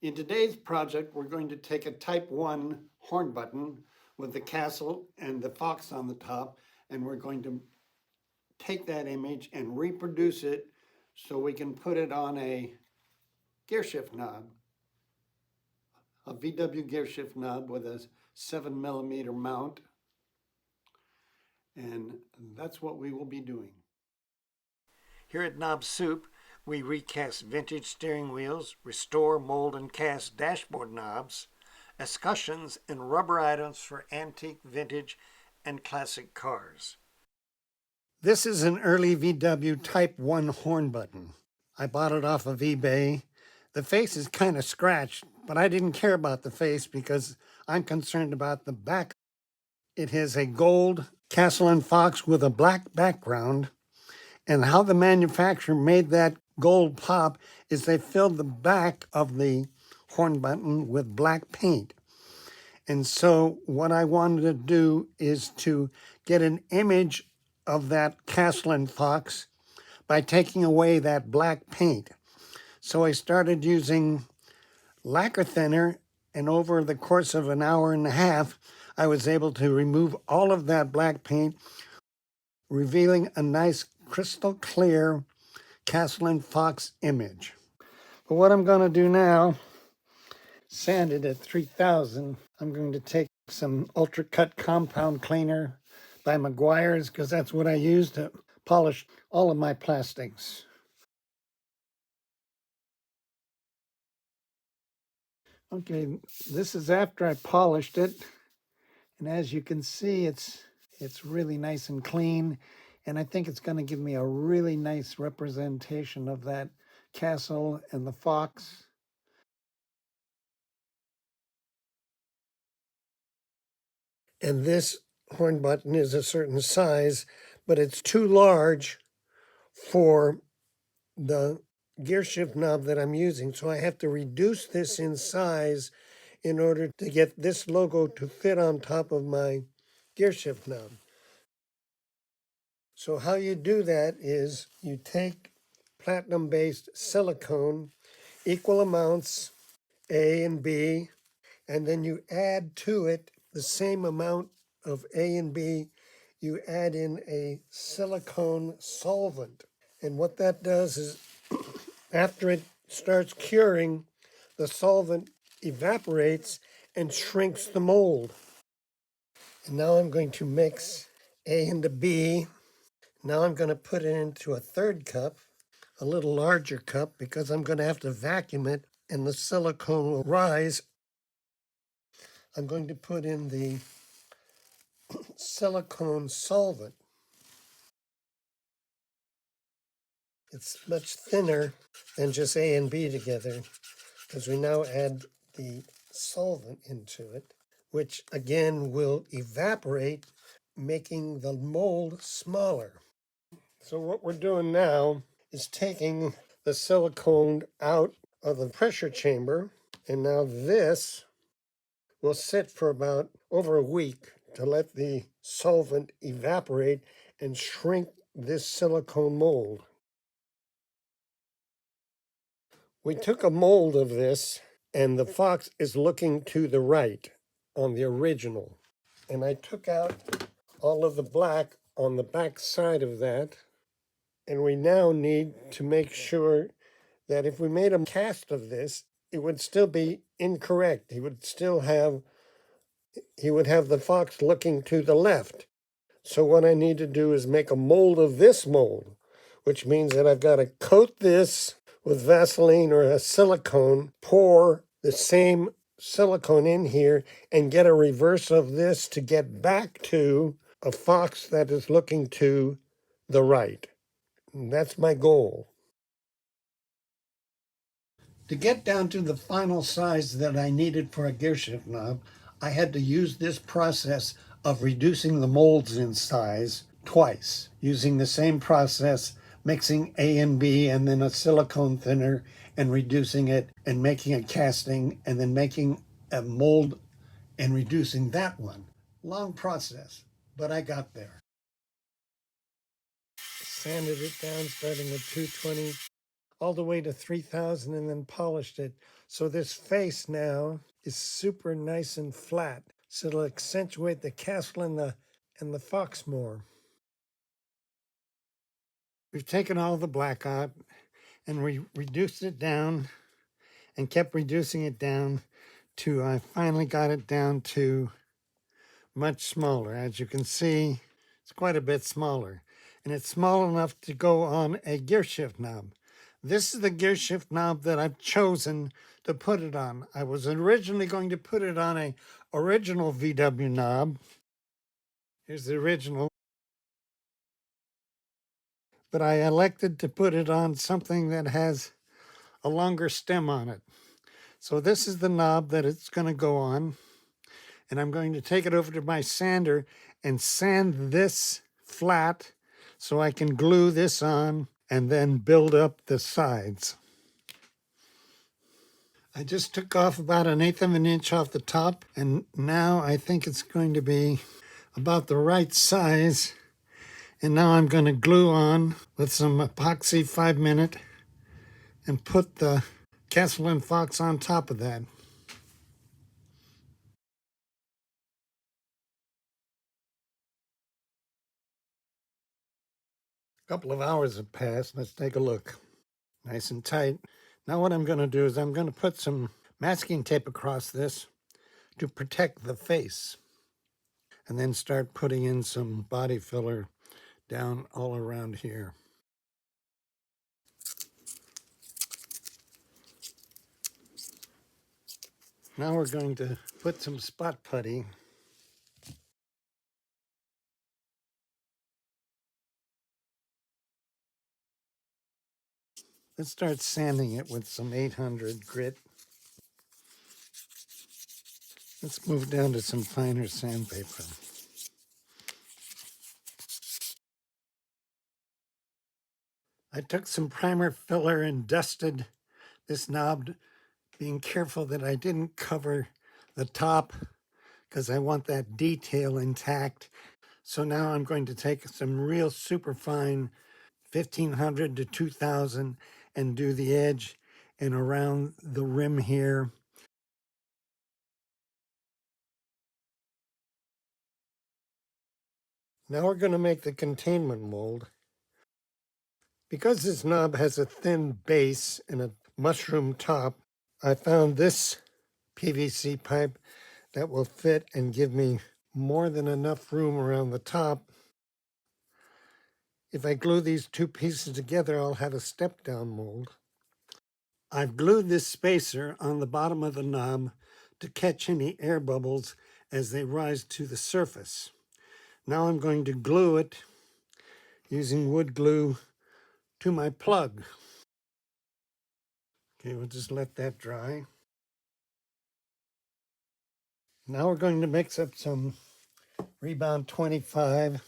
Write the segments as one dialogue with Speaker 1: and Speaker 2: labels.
Speaker 1: In today's project, we're going to take a type 1 horn button with the castle and the fox on the top, and we're going to take that image and reproduce it so we can put it on a Gearshift knob, a VW Gearshift knob with a 7mm mount, and that's what we will be doing. Here at Knob Soup, we recast vintage steering wheels, restore, mold, and cast dashboard knobs, escutcheons, and rubber items for antique, vintage, and classic cars. This is an early VW Type 1 horn button. I bought it off of eBay. The face is kind of scratched, but I didn't care about the face because I'm concerned about the back. It has a gold castle and fox with a black background. And how the manufacturer made that gold pop is they filled the back of the horn button with black paint. And so what I wanted to do is to get an image of that castle and fox by taking away that black paint. So I started using lacquer thinner, and over the course of an hour and a half, I was able to remove all of that black paint, revealing a nice crystal clear castle and fox image. But what I'm going to do now, sand it at 3000. I'm going to take some Ultra Cut compound cleaner by Meguiar's because that's what I use to polish all of my plastics. Okay, this is after I polished it, and as you can see, it's really nice and clean, and I think it's going to give me a really nice representation of that castle and the fox. And this horn button is a certain size, but it's too large for the Gearshift knob that I'm using. So I have to reduce this in size in order to get this logo to fit on top of my Gearshift knob. So how you do that is you take platinum-based silicone, equal amounts, A and B, and then you add to it the same amount of A and B. You add in a silicone solvent. And what that does is after it starts curing, the solvent evaporates and shrinks the mold. And now I'm going to mix A into B. Now I'm going to put it into a third cup, a little larger cup, because I'm going to have to vacuum it and the silicone will rise. I'm going to put in the silicone solvent. It's much thinner than just A and B together because we now add the solvent into it, which again will evaporate, making the mold smaller. So what we're doing now is taking the silicone out of the pressure chamber, and now this will sit for about over a week to let the solvent evaporate and shrink this silicone mold. We took a mold of this, and the fox is looking to the right on the original. And I took out all of the black on the back side of that. And we now need to make sure that if we made a cast of this, it would still be incorrect. He would have the fox looking to the left. So what I need to do is make a mold of this mold, which means that I've got to coat this with Vaseline or a silicone, pour the same silicone in here, and get a reverse of this to get back to a fox that is looking to the right. And that's my goal. To get down to the final size that I needed for a Gearshift knob, I had to use this process of reducing the molds in size twice, using the same process, mixing A and B and then a silicone thinner and reducing it and making a casting and then making a mold and reducing that one. Long process, but I got there. Sanded it down starting with 220. all the way to 3000 and then polished it. So this face now is super nice and flat. So it'll accentuate the castle and the fox more. We've taken all the black out and we reduced it down and kept reducing it down to, I finally got it down to much smaller. As you can see, it's quite a bit smaller. And it's small enough to go on a Gearshift knob. This is the Gearshift knob that I've chosen to put it on. I was originally going to put it on a original VW knob. Here's the original. But I elected to put it on something that has a longer stem on it. So this is the knob that it's going to go on. And I'm going to take it over to my sander and sand this flat so I can glue this on and then build up the sides. I just took off about 1/8 of an inch off the top, and now I think it's going to be about the right size. And now I'm going to glue on with some epoxy 5-minute and put the Castle and Fox on top of that. A couple of hours have passed. Let's take a look. Nice and tight. Now what I'm going to do is I'm going to put some masking tape across this to protect the face, and then start putting in some body filler down all around here. Now we're going to put some spot putty. Let's start sanding it with some 800 grit. Let's move down to some finer sandpaper. I took some primer filler and dusted this knob, being careful that I didn't cover the top because I want that detail intact. So now I'm going to take some real super fine 1500 to 2000 and do the edge and around the rim here. Now we're going to make the containment mold. Because this knob has a thin base and a mushroom top, I found this PVC pipe that will fit and give me more than enough room around the top. If I glue these two pieces together, I'll have a step-down mold. I've glued this spacer on the bottom of the knob to catch any air bubbles as they rise to the surface. Now I'm going to glue it using wood glue to my plug. Okay, we'll just let that dry. Now we're going to mix up some Rebound 25,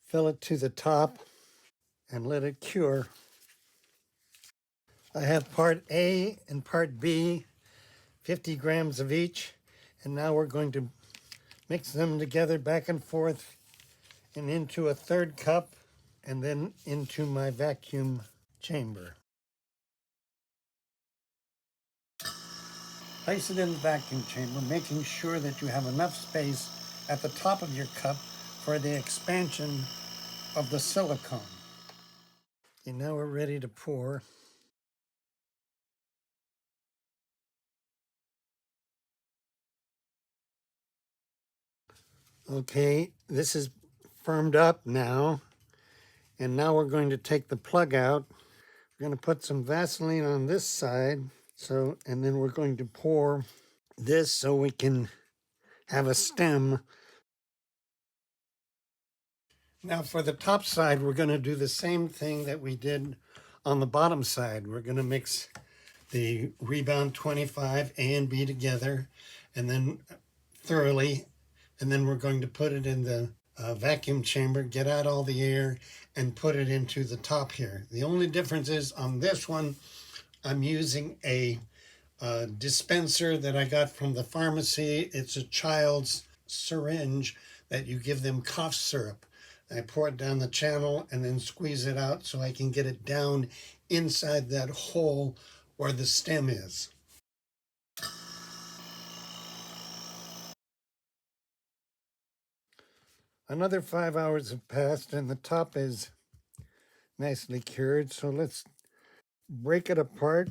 Speaker 1: fill it to the top, and let it cure. I have part A and part B, 50 grams of each, and now we're going to mix them together back and forth and into a third cup, and then into my vacuum chamber. Place it in the vacuum chamber, making sure that you have enough space at the top of your cup for the expansion of the silicone. And now we're ready to pour. Okay, this is firmed up now, and now we're going to take the plug out. We're going to put some Vaseline on this side, and then we're going to pour this so we can have a stem. Now for the top side, we're going to do the same thing that we did on the bottom side. We're going to mix the Rebound 25 A and B together, and then thoroughly, and then we're going to put it in the vacuum chamber, get out all the air, and put it into the top here. The only difference is on this one, I'm using a dispenser that I got from the pharmacy. It's a child's syringe that you give them cough syrup. I pour it down the channel and then squeeze it out so I can get it down inside that hole where the stem is. Another 5 hours have passed and the top is nicely cured, so let's break it apart.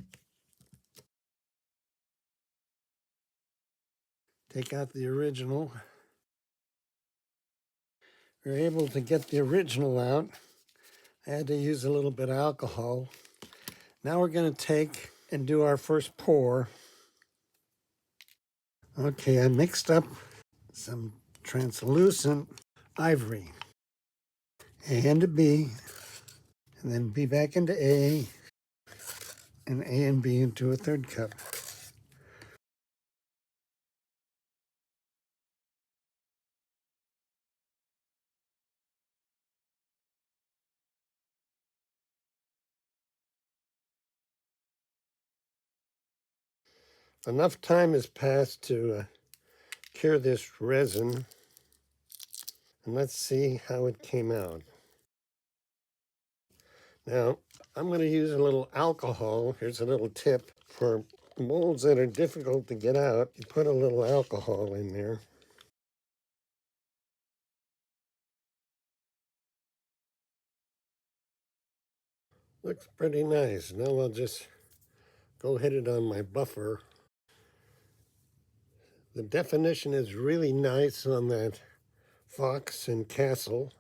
Speaker 1: Take out the original. We're able to get the original out. I had to use a little bit of alcohol. Now we're going to take and do our first pour. Okay, I mixed up some translucent ivory. A into B, and then B back into A, and A and B into a third cup. Enough time has passed to cure this resin, and let's see how it came out. Now, I'm going to use a little alcohol. Here's a little tip. For molds that are difficult to get out, you put a little alcohol in there. Looks pretty nice. Now I'll just go hit it on my buffer. The definition is really nice on that fox and castle.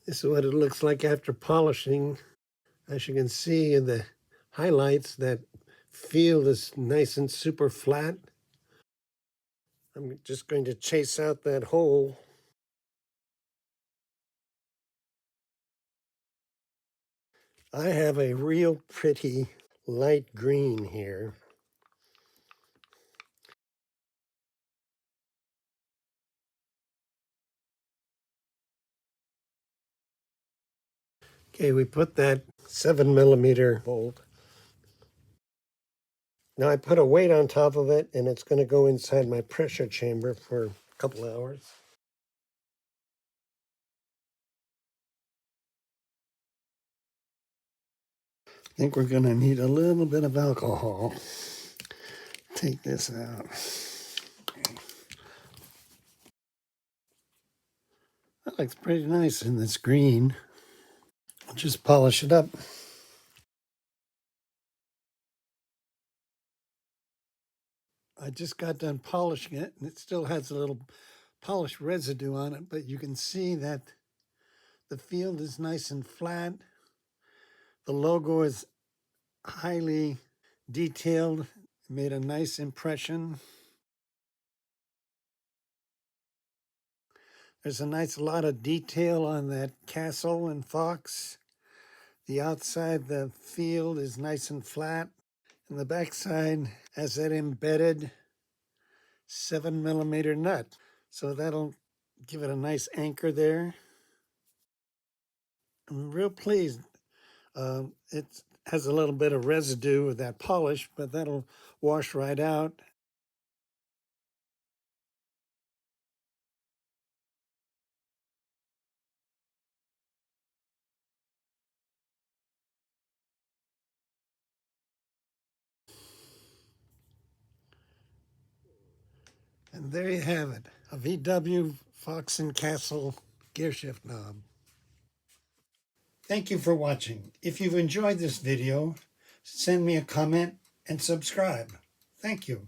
Speaker 1: This is what it looks like after polishing. As you can see in the highlights, that field is nice and super flat. I'm just going to chase out that hole. I have a real pretty light green here. Okay, we put that 7mm bolt. Now I put a weight on top of it, and it's going to go inside my pressure chamber for a couple hours. I think we're going to need a little bit of alcohol. Take this out. That looks pretty nice in this green. I'll just polish it up. I just got done polishing it, and it still has a little polish residue on it, but you can see that the field is nice and flat. The logo is highly detailed. It made a nice impression. There's a nice lot of detail on that castle and fox. The outside, the field is nice and flat. And the backside has that embedded 7mm nut. So that'll give it a nice anchor there. I'm real pleased. It has a little bit of residue of that polish, but that'll wash right out. And there you have it, a VW Fox and Castle Gearshift knob. Thank you for watching. If you've enjoyed this video, send me a comment and subscribe. Thank you.